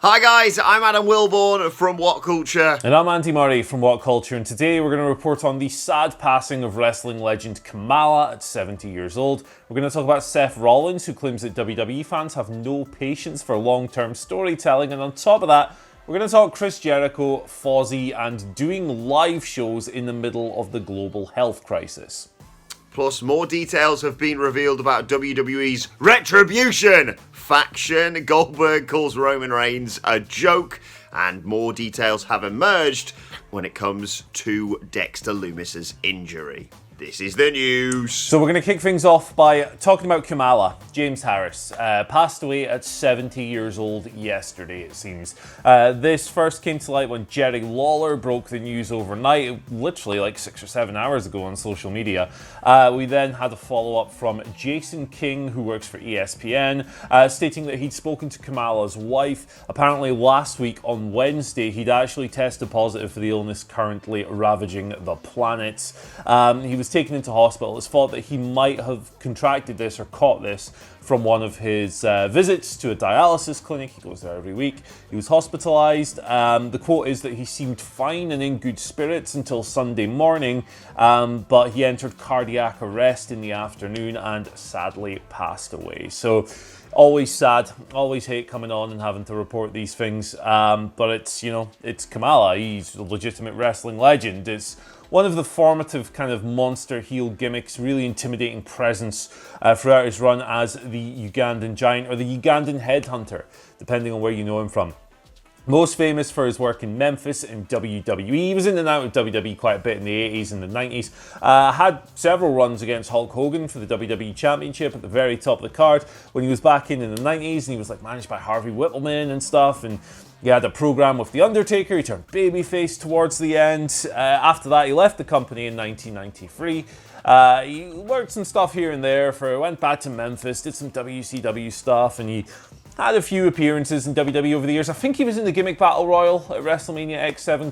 Hi guys, I'm Adam Wilborn from WhatCulture. And I'm Andy Murray from WhatCulture, and today we're going to report on the sad passing of wrestling legend Kamala at 70 years old. We're going to talk about Seth Rollins, who claims that WWE fans have no patience for long-term storytelling, and on top of that, we're going to talk Chris Jericho, Fozzy, and doing live shows in the middle of the global health crisis. Plus, more details have been revealed about WWE's RETRIBUTION faction. Goldberg calls Roman Reigns a joke, and more details have emerged when it comes to Dexter Lumis's injury. This is the news. So we're going to kick things off by talking about Kamala. James Harris passed away at 70 years old yesterday, it seems. This first came to light when Jerry Lawler broke the news overnight, literally like 6 or 7 hours ago on social media. We then had a follow-up from Jason King, who works for ESPN, stating that he'd spoken to Kamala's wife. Apparently last week on Wednesday, he'd actually tested positive for the illness currently ravaging the planet. He was taken into hospital. It's thought that he might have contracted this or caught this from one of his visits to a dialysis clinic. He goes there every week. He was hospitalized. The quote is that he seemed fine and in good spirits until Sunday morning, but he entered cardiac arrest in the afternoon and sadly passed away. So always sad, always hate coming on and having to report these things, but it's Kamala. He's a legitimate wrestling legend. It's one of the formative kind of monster heel gimmicks, really intimidating presence throughout his run as the Ugandan Giant or the Ugandan Headhunter, depending on where you know him from. Most famous for his work in Memphis and WWE. He was in and out of WWE quite a bit in the 80s and the 90s. Had several runs against Hulk Hogan for the WWE Championship at the very top of the card when he was back in the 90s, and he was like managed by Harvey Whippleman and stuff, and he had a program with The Undertaker. He turned babyface towards the end. After that, he left the company in 1993. He worked some stuff here and there, went back to Memphis, did some WCW stuff, and he had a few appearances in WWE over the years. I think he was in the Gimmick Battle Royal at WrestleMania X7.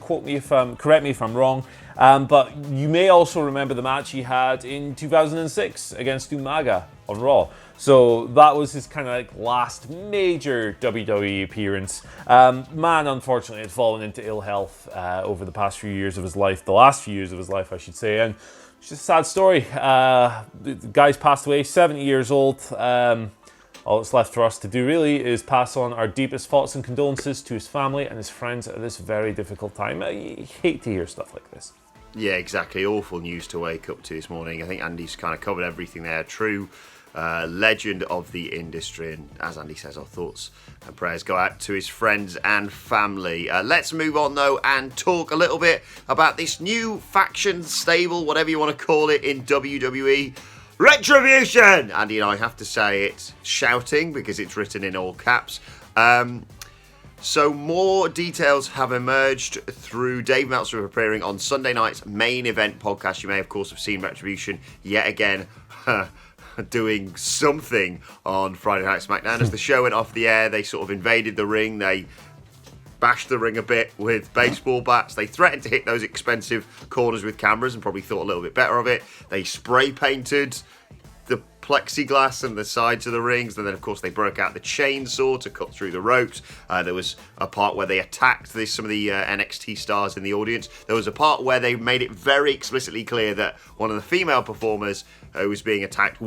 Correct me if I'm wrong. But you may also remember the match he had in 2006 against Umaga on Raw. So that was his kind of like last major WWE appearance. Man, unfortunately, had fallen into ill health over the past few years of his life. The last few years of his life, I should say. And it's just a sad story. The guy's passed away, 70 years old. All that's left for us to do really is pass on our deepest thoughts and condolences to his family and his friends at this very difficult time. I hate to hear stuff like this. Yeah, exactly. Awful news to wake up to this morning. I think Andy's kind of covered everything there. True legend of the industry. And as Andy says, our thoughts and prayers go out to his friends and family. Let's move on, though, and talk a little bit about this new faction, stable, whatever you want to call it, in WWE. RETRIBUTION! Andy and I have to say it shouting because it's written in all caps. So more details have emerged through Dave Meltzer appearing on Sunday night's main event podcast. You may, of course, have seen RETRIBUTION yet again doing something on Friday Night SmackDown. As the show went off the air, they sort of invaded the ring. They bashed the ring a bit with baseball bats. They threatened to hit those expensive corners with cameras and probably thought a little bit better of it. They spray painted the plexiglass and the sides of the rings, and then of course they broke out the chainsaw to cut through the ropes. There was a part where they attacked some of the NXT stars in the audience. There was a part where they made it very explicitly clear that one of the female performers who was being attacked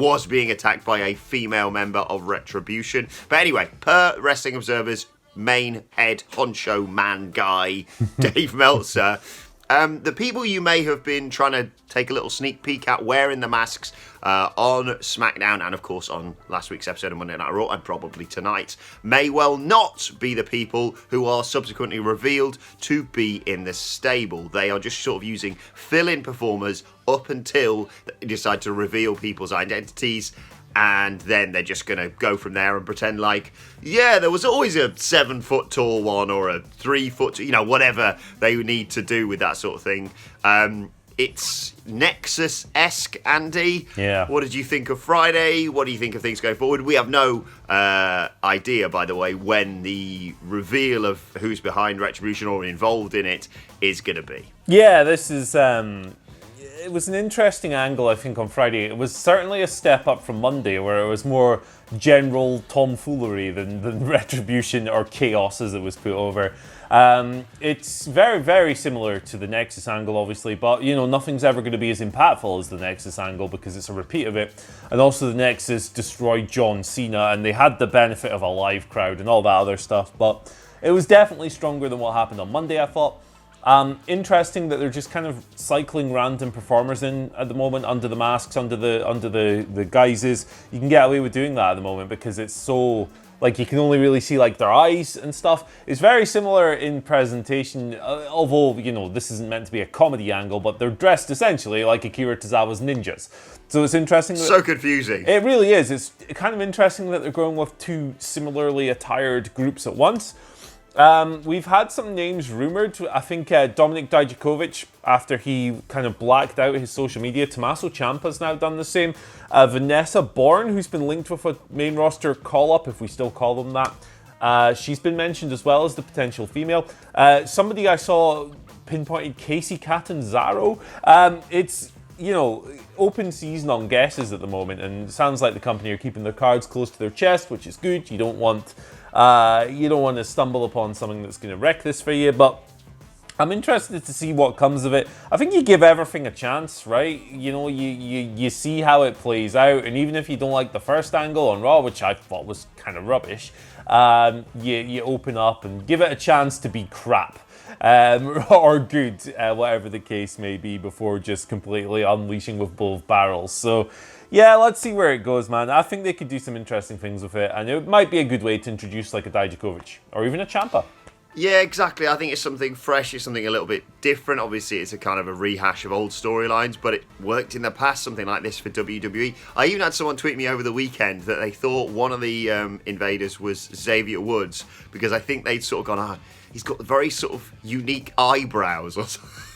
by a female member of RETRIBUTION. But anyway, per Wrestling Observer's main head honcho man guy, Dave Meltzer, the people you may have been trying to take a little sneak peek at wearing the masks on SmackDown and, of course, on last week's episode of Monday Night Raw and probably tonight may well not be the people who are subsequently revealed to be in the stable. They are just sort of using fill-in performers up until they decide to reveal people's identities, and then they're just going to go from there and pretend like, yeah, there was always a 7 foot tall one or a 3 foot, whatever they need to do with that sort of thing. It's Nexus-esque, Andy. Yeah. What did you think of Friday? What do you think of things going forward? We have no idea, by the way, when the reveal of who's behind RETRIBUTION or involved in it is going to be. Yeah, this is it was an interesting angle, I think, on Friday. It was certainly a step up from Monday, where it was more general tomfoolery than retribution or chaos, as it was put over. It's very, very similar to the Nexus angle, obviously, but, nothing's ever going to be as impactful as the Nexus angle because it's a repeat of it. And also the Nexus destroyed John Cena, and they had the benefit of a live crowd and all that other stuff, but it was definitely stronger than what happened on Monday, I thought. Interesting that they're just kind of cycling random performers in at the moment under the masks, under the guises. You can get away with doing that at the moment because it's so... you can only really see, their eyes and stuff. It's very similar in presentation, although, this isn't meant to be a comedy angle, but they're dressed essentially like Akira Tozawa's ninjas. So it's interesting. So confusing. It really is. It's kind of interesting that they're going with two similarly attired groups at once. We've had some names rumoured. I think Dominik Dijakovic, after he kind of blacked out his social media. Tommaso Ciampa's now done the same. Vanessa Bourne, who's been linked with a main roster call-up, if we still call them that. She's been mentioned as well as the potential female. Somebody I saw pinpointed Casey Catanzaro. It's... open season on guesses at the moment, and it sounds like the company are keeping their cards close to their chest, which is good. You don't want to stumble upon something that's going to wreck this for you, but I'm interested to see what comes of it. I think you give everything a chance, right? You see how it plays out, and even if you don't like the first angle on Raw, which I thought was kind of rubbish, you open up and give it a chance to be crap. Or good, whatever the case may be, before just completely unleashing with both barrels. So, yeah, let's see where it goes, man. I think they could do some interesting things with it, and it might be a good way to introduce a Dijakovic, or even a Ciampa. Yeah, exactly. I think it's something fresh, it's something a little bit different. Obviously, it's a kind of a rehash of old storylines, but it worked in the past, something like this for WWE. I even had someone tweet me over the weekend that they thought one of the invaders was Xavier Woods, because I think they'd sort of gone, he's got very sort of unique eyebrows or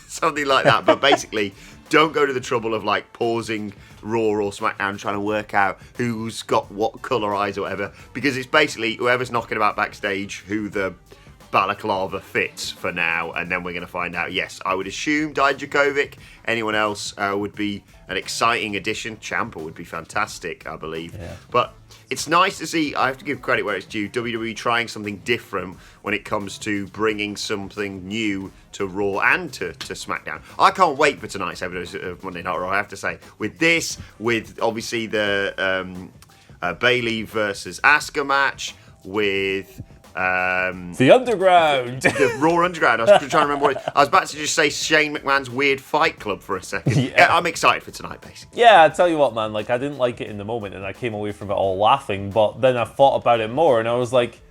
something like that. But basically, don't go to the trouble of pausing Raw or SmackDown trying to work out who's got what colour eyes or whatever, because it's basically whoever's knocking about backstage who the balaclava fits for now, and then we're going to find out. Yes, I would assume Dijakovic. Anyone else would be an exciting addition. Ciampa would be fantastic, I believe. Yeah. But it's nice to see, I have to give credit where it's due, WWE trying something different when it comes to bringing something new to Raw and to SmackDown. I can't wait for tonight's episode of Monday Night Raw, I have to say. With this, with obviously the Bayley versus Asuka match, with... the Underground. The Raw Underground. I was trying to remember what I was about to just say Shane McMahon's Weird Fight Club for a second. Yeah, I'm excited for tonight, basically. Yeah, I tell you what, man, I didn't like it in the moment, and I came away from it all laughing, but then I thought about it more, and I was like,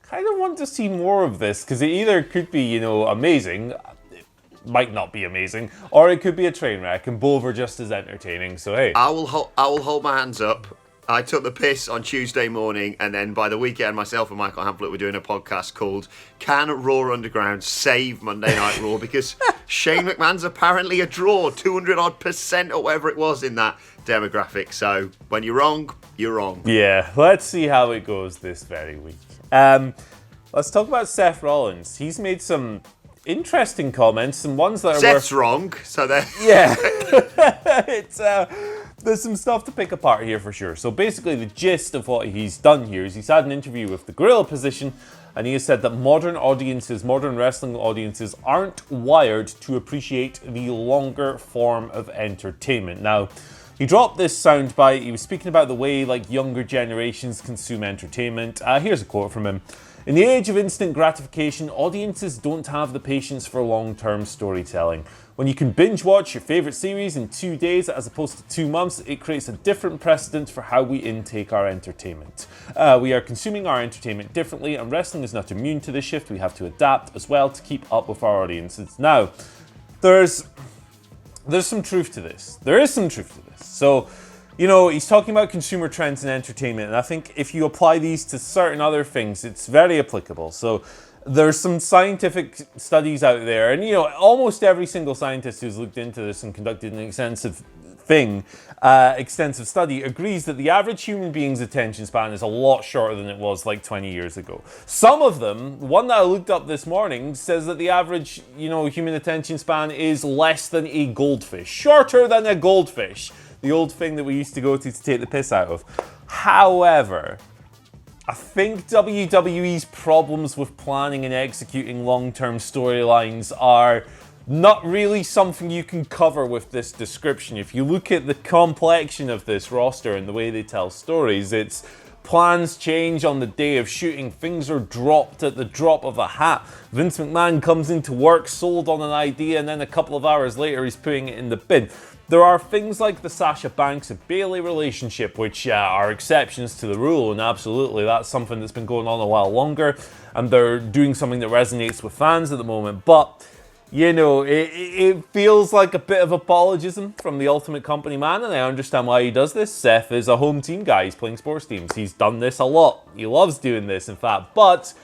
kind of want to see more of this, because it either could be, amazing, it might not be amazing, or it could be a train wreck, and both are just as entertaining, so hey. I will hold my hands up. I took the piss on Tuesday morning, and then by the weekend, myself and Michael Hamlet were doing a podcast called Can Raw Underground Save Monday Night Raw? Because Shane McMahon's apparently a draw, 200% or whatever it was in that demographic. So when you're wrong, you're wrong. Yeah, let's see how it goes this very week. Let's talk about Seth Rollins. He's made some interesting comments, some ones that are Seth's wrong, so there. Yeah. There's some stuff to pick apart here for sure. So basically the gist of what he's done here is he's had an interview with the Gorilla Position, and he has said that modern wrestling audiences aren't wired to appreciate the longer form of entertainment. Now, he dropped this soundbite. He was speaking about the way younger generations consume entertainment. Here's a quote from him. In the age of instant gratification, audiences don't have the patience for long-term storytelling. When you can binge watch your favourite series in 2 days as opposed to 2 months, it creates a different precedent for how we intake our entertainment. We are consuming our entertainment differently, and wrestling is not immune to this shift. We have to adapt as well to keep up with our audiences. Now, there's some truth to this. There is some truth to this. So, he's talking about consumer trends in entertainment, and I think if you apply these to certain other things, it's very applicable. So there's some scientific studies out there, and almost every single scientist who's looked into this and conducted an extensive thing, extensive study, agrees that the average human being's attention span is a lot shorter than it was like 20 years ago. Some of them, one that I looked up this morning, says that the average, human attention span is less than a goldfish. Shorter than a goldfish. The old thing that we used to go to take the piss out of. However, I think WWE's problems with planning and executing long-term storylines are not really something you can cover with this description. If you look at the complexion of this roster and the way they tell stories, it's plans change on the day of shooting. Things are dropped at the drop of a hat. Vince McMahon comes into work, sold on an idea, and then a couple of hours later he's putting it in the bin. There are things like the Sasha Banks and Bayley relationship, which are exceptions to the rule, and absolutely that's something that's been going on a while longer, and they're doing something that resonates with fans at the moment. But it feels like a bit of apologism from the Ultimate Company man, and I understand why he does this. Seth is a home team guy. He's playing sports teams. He's done this a lot. He loves doing this, in fact. But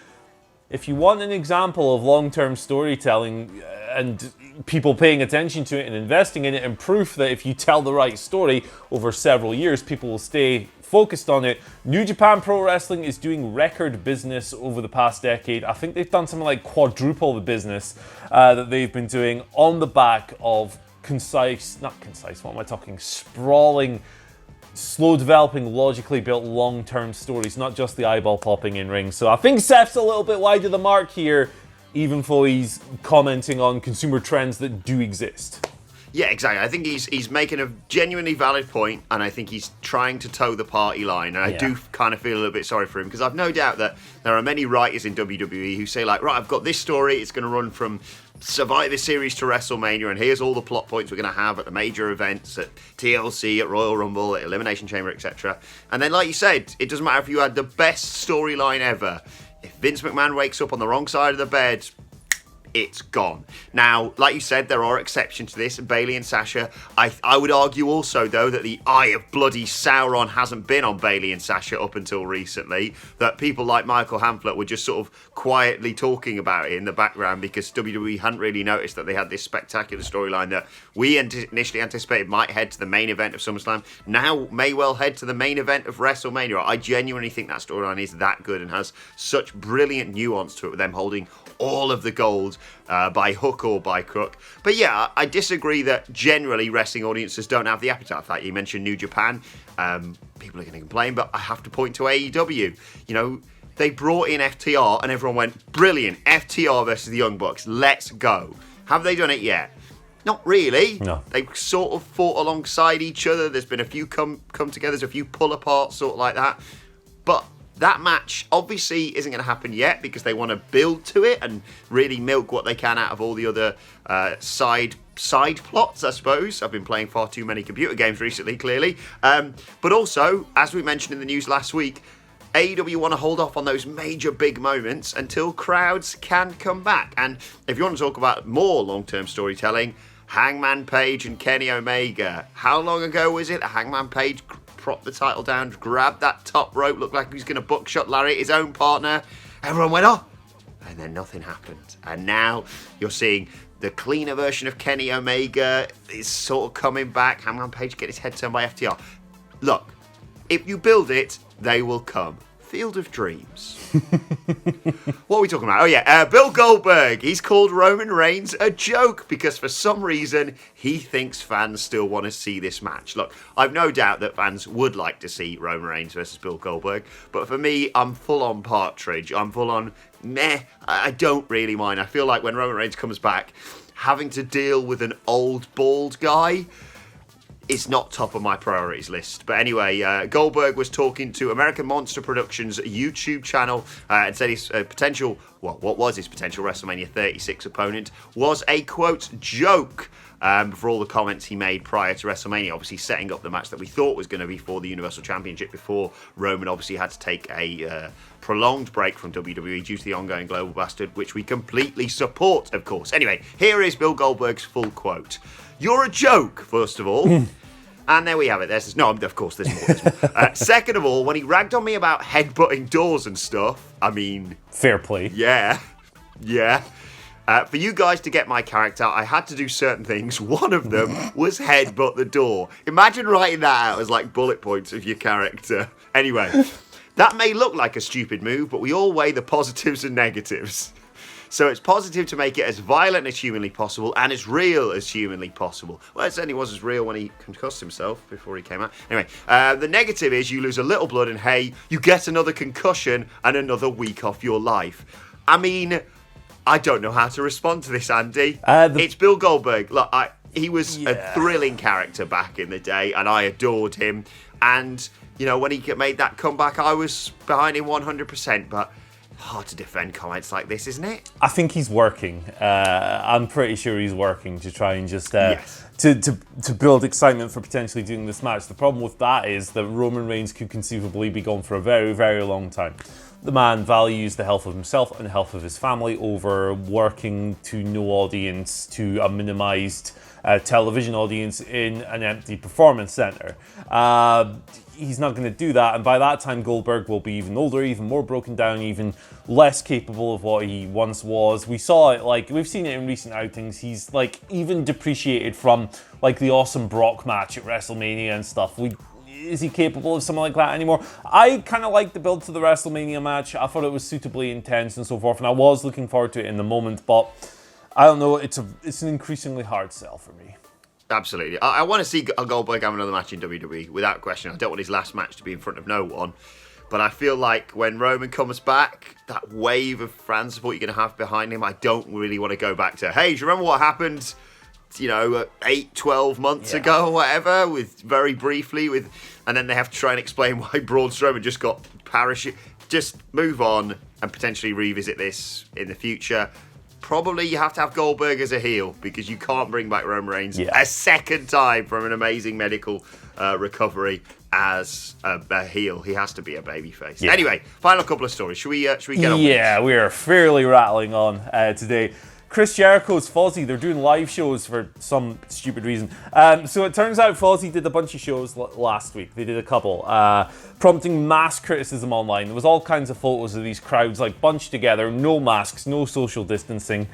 if you want an example of long-term storytelling and people paying attention to it and investing in it, and proof that if you tell the right story over several years, people will stay focused on it, New Japan Pro Wrestling is doing record business over the past decade. I think they've done something like quadruple the business that they've been doing on the back of sprawling, slow developing, logically built long-term stories, not just the eyeball popping in rings. So I think Seth's a little bit wide of the mark here, even though he's commenting on consumer trends that do exist. Yeah, exactly. I think he's making a genuinely valid point, and I think he's trying to toe the party line. And I do kind of feel a little bit sorry for him, because I've no doubt that there are many writers in WWE who say, like, right, I've got this story, it's going to run from Survivor Series to WrestleMania, and here's all the plot points we're going to have at the major events, at TLC, at Royal Rumble, at Elimination Chamber, etc. And then, like you said, it doesn't matter if you had the best storyline ever. If Vince McMahon wakes up on the wrong side of the bed, it's gone. Now, like you said, there are exceptions to this, Bayley and Sasha. I would argue also, though, that the eye of bloody Sauron hasn't been on Bayley and Sasha up until recently, that people like Michael Hamflett were just sort of quietly talking about it in the background because WWE hadn't really noticed that they had this spectacular storyline that we initially anticipated might head to the main event of SummerSlam, now may well head to the main event of WrestleMania. I genuinely think that storyline is that good and has such brilliant nuance to it, with them holding all of the gold by hook or by crook. But yeah, I disagree that generally wrestling audiences don't have the appetite for that. You mentioned New Japan. People are going to complain, but I have to point to AEW. They brought in FTR and everyone went, brilliant, FTR versus the Young Bucks, let's go. Have they done it yet? Not really. No. They've sort of fought alongside each other. There's been a few come together, there's a few pull apart, sort of like that. But that match obviously isn't going to happen yet because they want to build to it and really milk what they can out of all the other side plots, I suppose. I've been playing far too many computer games recently, clearly. But also, as we mentioned in the news last week, AEW want to hold off on those major big moments until crowds can come back. And if you want to talk about more long-term storytelling, Hangman Page and Kenny Omega. How long ago was it? Hangman Page propped the title down, grabbed that top rope, looked like he was going to buckshot Larry, his own partner. Everyone went, oh! And then nothing happened. And now you're seeing the cleaner version of Kenny Omega is sort of coming back. Hangman Page get his head turned by FTR. Look, if you build it, they will come. Field of Dreams. What are we talking about? Oh yeah, Bill Goldberg. He's called Roman Reigns a joke because for some reason he thinks fans still want to see this match. Look, I've no doubt that fans would like to see Roman Reigns versus Bill Goldberg, but for me, I'm full on Partridge. I'm full on meh. I don't really mind. I feel like when Roman Reigns comes back, having to deal with an old bald guy, it's not top of my priorities list. But anyway, Goldberg was talking to American Monster Productions' YouTube channel and said his potential WrestleMania 36 opponent was a, quote, joke for all the comments he made prior to WrestleMania, obviously setting up the match that we thought was going to be for the Universal Championship before Roman obviously had to take a prolonged break from WWE due to the ongoing global bastard, which we completely support, of course. Anyway, here is Bill Goldberg's full quote. You're a joke, first of all. And there we have it. No, of course, there's more. Second of all, when he ragged on me about headbutting doors and stuff, I mean... Fair play. Yeah. For you guys to get my character, I had to do certain things. One of them was headbutt the door. Imagine writing that out as like bullet points of your character. Anyway, that may look like a stupid move, but we all weigh the positives and negatives. So it's positive to make it as violent as humanly possible and as real as humanly possible. Well, it certainly was as real when he concussed himself before he came out. Anyway, the negative is you lose a little blood and hey, you get another concussion and another week off your life. I mean, I don't know how to respond to this, Andy. It's Bill Goldberg. Look, he was a thrilling character back in the day and I adored him. And, you know, when he made that comeback, I was behind him 100%, but hard to defend comments like this, isn't it? I think he's working. I'm pretty sure he's working to try and just to build excitement for potentially doing this match. The problem with that is that Roman Reigns could conceivably be gone for a very, very long time. The man values the health of himself and the health of his family over working to no audience, to a minimized television audience in an empty performance center. He's not going to do that, and by that time Goldberg will be even older, even more broken down, even less capable of what he once was. We saw it, like, we've seen it in recent outings. He's like even depreciated from like the awesome Brock match at WrestleMania and stuff. Is he capable of something like that anymore? I kind of liked the build to the WrestleMania match. I thought it was suitably intense and so forth, and I was looking forward to it in the moment, but I don't know, it's an increasingly hard sell for me. Absolutely. I want to see Goldberg have another match in WWE, without question. I don't want his last match to be in front of no one. But I feel like when Roman comes back, that wave of fan support you're going to have behind him, I don't really want to go back to, hey, do you remember what happened, 8-12 months ago or whatever, very briefly, and then they have to try and explain why Braun Strowman just got parachute. Just move on and potentially revisit this in the future. Probably you have to have Goldberg as a heel because you can't bring back Roman Reigns a second time from an amazing medical recovery as a heel. He has to be a babyface. Yeah. Anyway, final couple of stories. Should we get on with this? We are fairly rattling on today. Chris Jericho's Fozzy, they're doing live shows for some stupid reason. So it turns out Fozzy did a bunch of shows last week. They did a couple, prompting mass criticism online. There was all kinds of photos of these crowds like bunched together, no masks, no social distancing.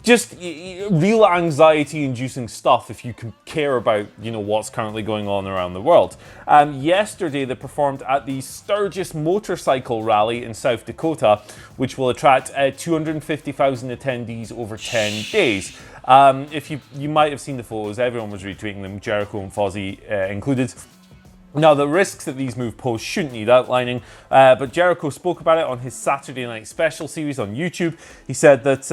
Just real anxiety-inducing stuff if you can care about, what's currently going on around the world. Yesterday, they performed at the Sturgis Motorcycle Rally in South Dakota, which will attract 250,000 attendees over 10 days. If you might have seen the photos, everyone was retweeting them, Jericho and Fozzy included. Now, the risks that these moves pose shouldn't need outlining, but Jericho spoke about it on his Saturday Night Special series on YouTube. He said that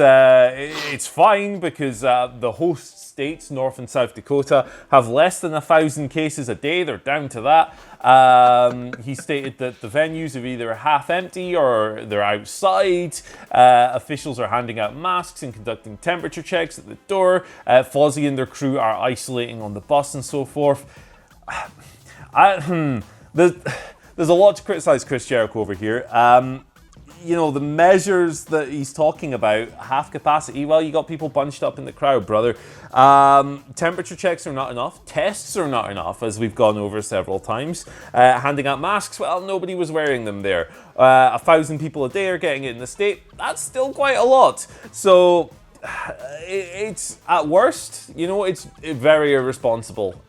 it's fine because the host states, North and South Dakota, have less than 1,000 cases a day. They're down to that. He stated that the venues are either half empty or they're outside. Officials are handing out masks and conducting temperature checks at the door. Fozzy and their crew are isolating on the bus and so forth. There's a lot to criticize Chris Jericho over here. The measures that he's talking about, half capacity, well, you got people bunched up in the crowd, brother. Temperature checks are not enough. Tests are not enough, as we've gone over several times. Handing out masks, well, nobody was wearing them there. 1,000 people a day are getting it in the state. That's still quite a lot. So it's, at worst, it's very irresponsible.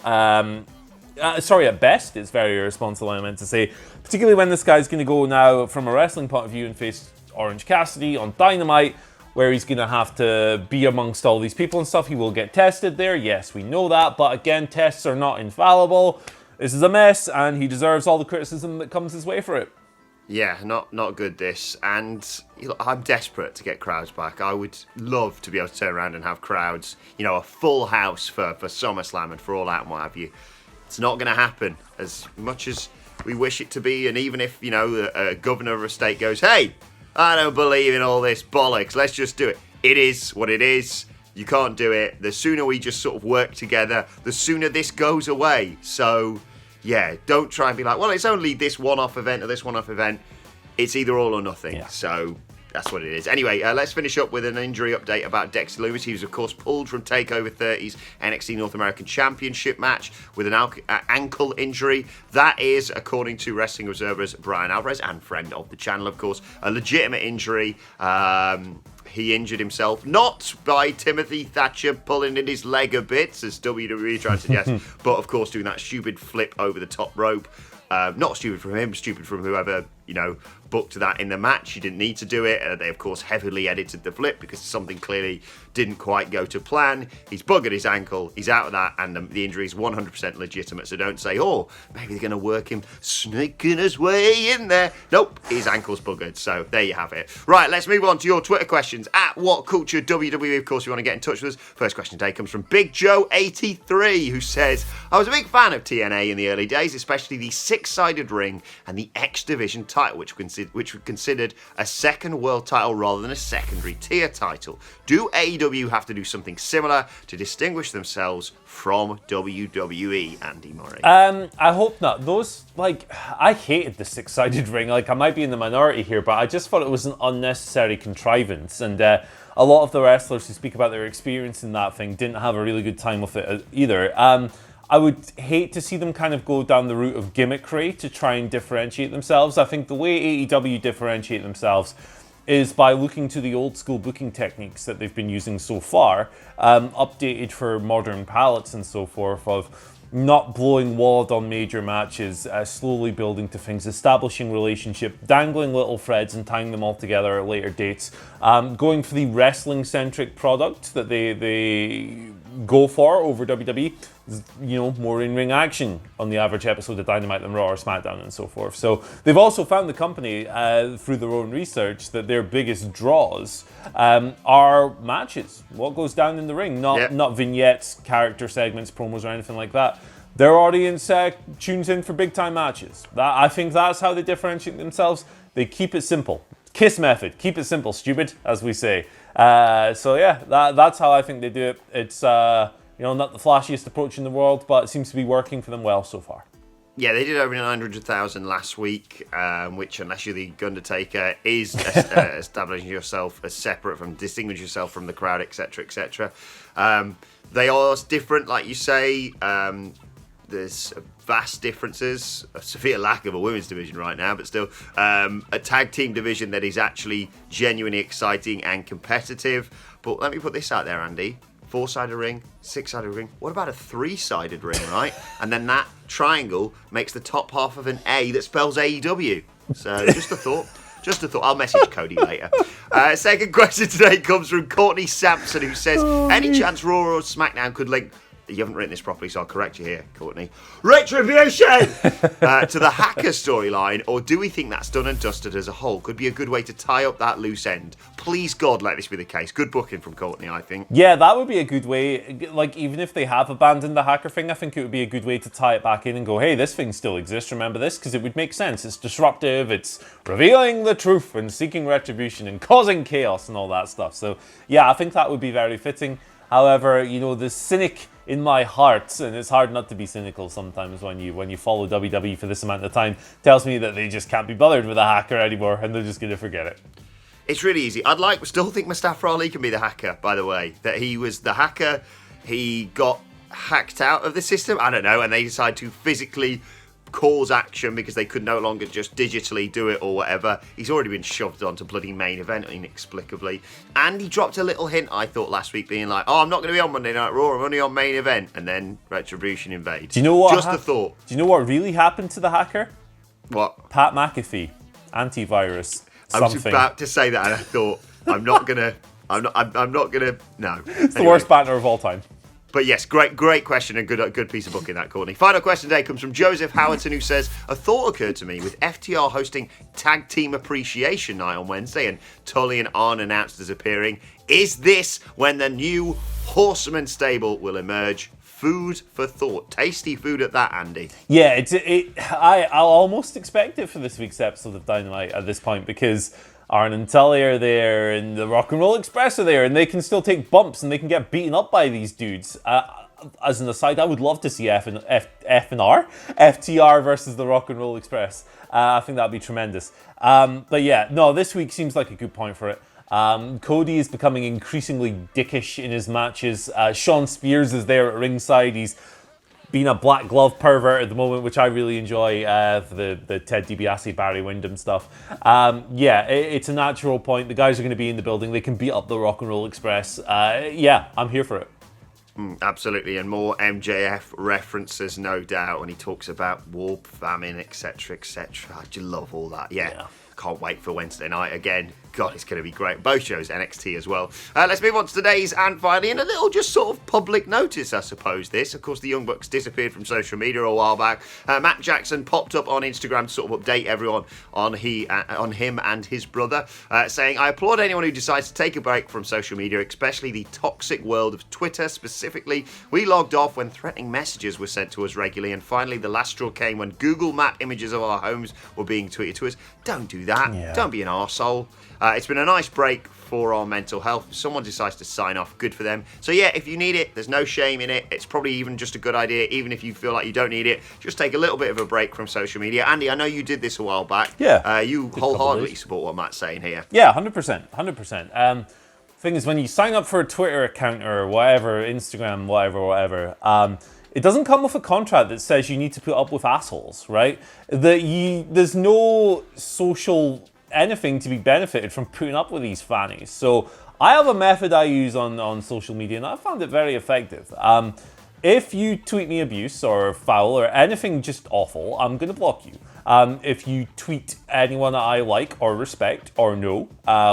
At best, it's very irresponsible, I meant to say. Particularly when this guy's going to go now, from a wrestling point of view, and face Orange Cassidy on Dynamite, where he's going to have to be amongst all these people and stuff. He will get tested there. Yes, we know that. But again, tests are not infallible. This is a mess, and he deserves all the criticism that comes his way for it. Yeah, not good this. And I'm desperate to get crowds back. I would love to be able to turn around and have crowds, a full house for SummerSlam and for All Out and what have you. It's not going to happen as much as we wish it to be. And even if, a governor of a state goes, hey, I don't believe in all this bollocks, let's just do it. It is what it is. You can't do it. The sooner we just sort of work together, the sooner this goes away. So, yeah, don't try and be like, well, it's only this one-off event or this one-off event. It's either all or nothing. Yeah. So, That's what it is. Anyway, let's finish up with an injury update about Dexter Lumis. He was, of course, pulled from TakeOver 30's NXT North American Championship match with an ankle injury. That is, according to Wrestling Observer's Brian Alvarez, and friend of the channel, of course, a legitimate injury. He injured himself, not by Timothy Thatcher pulling in his leg a bit, as WWE tried to suggest, but, of course, doing that stupid flip over the top rope. Not stupid from him, stupid from whoever, booked that in the match. He didn't need to do it. They, of course, heavily edited the flip because something clearly didn't quite go to plan. He's buggered his ankle. He's out of that, and the injury is 100% legitimate. So don't say, oh, maybe they're going to work him sneaking his way in there. Nope, his ankle's buggered. So there you have it. Right, let's move on to your Twitter questions at WhatCulture WWE. Of course, if you want to get in touch with us. First question today comes from Big Joe83, who says, I was a big fan of TNA in the early days, especially the six-sided ring and the X Division title, which were considered a second world title rather than a secondary tier title. Do AEW have to do something similar to distinguish themselves from WWE, Andy Murray? I hope not. I hated the six-sided ring. I might be in the minority here, but I just thought it was an unnecessary contrivance, and a lot of the wrestlers who speak about their experience in that thing didn't have a really good time with it either. I would hate to see them kind of go down the route of gimmickry to try and differentiate themselves. I think the way AEW differentiate themselves is by looking to the old school booking techniques that they've been using so far, updated for modern palates and so forth, of not blowing wad on major matches, slowly building to things, establishing relationship, dangling little threads and tying them all together at later dates, going for the wrestling-centric product that they go for over WWE, more in-ring action on the average episode of Dynamite than Raw or SmackDown and so forth. So they've also found the company, through their own research, that their biggest draws are matches. What goes down in the ring, not vignettes, character segments, promos, or anything like that. Their audience tunes in for big-time matches. I think that's how they differentiate themselves. They keep it simple. KISS method. Keep it simple, stupid, as we say. That's how I think they do it. It's not the flashiest approach in the world, but it seems to be working for them well so far. Yeah, they did over 900,000 last week, which, unless you're the Undertaker, is establishing yourself as separate from, distinguishing yourself from the crowd, etc., etc. They are different, like you say. There's vast differences, a severe lack of a women's division right now, but still a tag team division that is actually genuinely exciting and competitive. But let me put this out there, Andy. 4-sided ring, 6-sided ring. What about a 3-sided ring, right? And then that triangle makes the top half of an A that spells AEW. So just a thought. Just a thought. I'll message Cody later. Second question today comes from Courtney Sampson, who says, any chance Raw or SmackDown could link... You haven't written this properly, so I'll correct you here, Courtney. Retribution! To the Hacker storyline, or do we think that's done and dusted as a whole? Could be a good way to tie up that loose end. Please, God, let this be the case. Good booking from Courtney, I think. Yeah, that would be a good way. Even if they have abandoned the Hacker thing, I think it would be a good way to tie it back in and go, hey, this thing still exists, remember this? Because it would make sense. It's disruptive, it's revealing the truth and seeking retribution and causing chaos and all that stuff. So, yeah, I think that would be very fitting. However, the cynic in my heart, and it's hard not to be cynical sometimes when you follow WWE for this amount of time, tells me that they just can't be bothered with a Hacker anymore and they're just going to forget it. It's really easy. Still think Mustafa Ali can be the Hacker, by the way. That he was the Hacker, he got hacked out of the system, I don't know, and they decided to physically cause action because they could no longer just digitally do it or whatever. He's already been shoved onto bloody main event inexplicably. And he dropped a little hint, I thought, last week, being like, I'm not going to be on Monday Night Raw, I'm only on main event. And then Retribution invades. Do you know what? Just a thought. Do you know what really happened to the Hacker? What? Pat McAfee. Antivirus. Something. I was about to say that and I thought, I'm not going to, no. It's the worst banter of all time. But yes, great question and good piece of booking that, Courtney. Final question today comes from Joseph Howardson, who says, a thought occurred to me with FTR hosting Tag Team Appreciation Night on Wednesday and Tully and Arn announced as appearing. Is this when the new Horseman stable will emerge? Food for thought. Tasty food at that, Andy. Yeah, I'll almost expect it for this week's episode of Dynamite at this point, because Arn and Tully are there, and the Rock and Roll Express are there, and they can still take bumps, and they can get beaten up by these dudes. as an aside, I would love to see FTR versus the Rock and Roll Express. I think that'd be tremendous. But yeah, no, this week seems like a good point for it. Cody is becoming increasingly dickish in his matches. Shawn Spears is there at ringside. He's being a black glove pervert at the moment, which I really enjoy, the Ted DiBiase, Barry Windham stuff. It's a natural point. The guys are going to be in the building. They can beat up the Rock and Roll Express. I'm here for it. Absolutely, and more MJF references, no doubt, when he talks about war, famine, etc., etc. I just love all that. Yeah. Can't wait for Wednesday night again. God, it's going to be great. Both shows, NXT as well. Let's move on to today's, and finally, in a little just sort of public notice, I suppose, this. Of course, the Young Bucks disappeared from social media a while back. Matt Jackson popped up on Instagram to sort of update everyone on him and his brother, saying, I applaud anyone who decides to take a break from social media, especially the toxic world of Twitter specifically. We logged off when threatening messages were sent to us regularly, and finally the last straw came when Google Map images of our homes were being tweeted to us. Don't do that. Yeah. Don't be an arsehole. It's been a nice break for our mental health. If someone decides to sign off, good for them. So yeah, if you need it, there's no shame in it. It's probably even just a good idea, even if you feel like you don't need it. Just take a little bit of a break from social media. Andy, I know you did this a while back. Yeah. You wholeheartedly support what Matt's saying here. Yeah, 100%. 100%. Thing is, when you sign up for a Twitter account or whatever, Instagram, whatever, it doesn't come with a contract that says you need to put up with assholes, right? There's no social anything to be benefited from putting up with these fannies. So I have a method I use on social media, and I found it very effective. If you tweet me abuse or foul or anything just awful, I'm going to block you. If you tweet anyone that I like or respect or know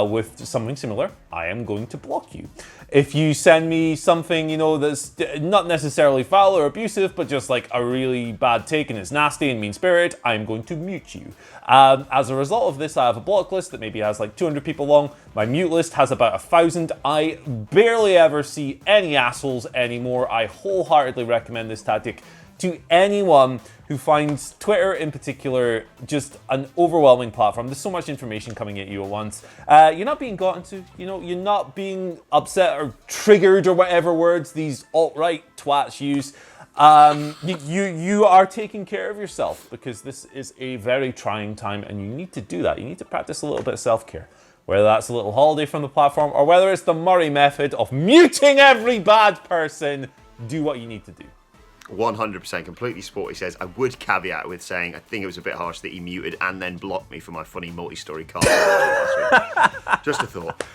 with something similar, I am going to block you. If you send me something, that's not necessarily foul or abusive, but just like a really bad take and it's nasty and mean-spirited, I'm going to mute you. As a result of this, I have a block list that maybe has like 200 people long. My mute list has about 1,000. I barely ever see any assholes anymore. I wholeheartedly recommend this tactic to anyone who finds Twitter in particular just an overwhelming platform. There's so much information coming at you at once. You're not being gotten to, you're not being upset or triggered or whatever words these alt-right twats use. You are taking care of yourself because this is a very trying time and you need to do that. You need to practice a little bit of self-care. Whether that's a little holiday from the platform or whether it's the Murray method of muting every bad person, do what you need to do. 100% completely sport. He says, I would caveat with saying I think it was a bit harsh that he muted and then blocked me for my funny multi-story card. Just a thought.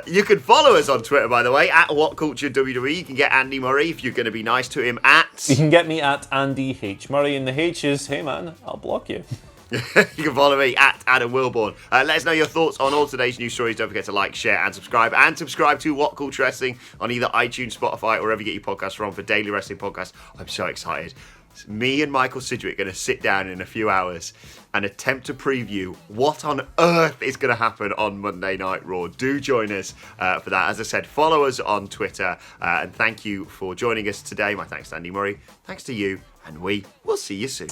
You can follow us on Twitter, by the way, at WhatCulture WWE. You can get Andy Murray if you're going to be nice to him at... You can get me at Andy H. Murray, and the H is, hey man, I'll block you. You can follow me at Adam Wilborn. Let us know your thoughts on all today's news stories. Don't forget to like, share, and subscribe. And subscribe to What Culture Wrestling on either iTunes, Spotify, or wherever you get your podcasts from for daily wrestling podcasts. I'm so excited. Me and Michael Sidgwick are going to sit down in a few hours and attempt to preview what on earth is going to happen on Monday Night Raw. Do join us for that. As I said, follow us on Twitter. And thank you for joining us today. My thanks to Andy Murray. Thanks to you. And we will see you soon.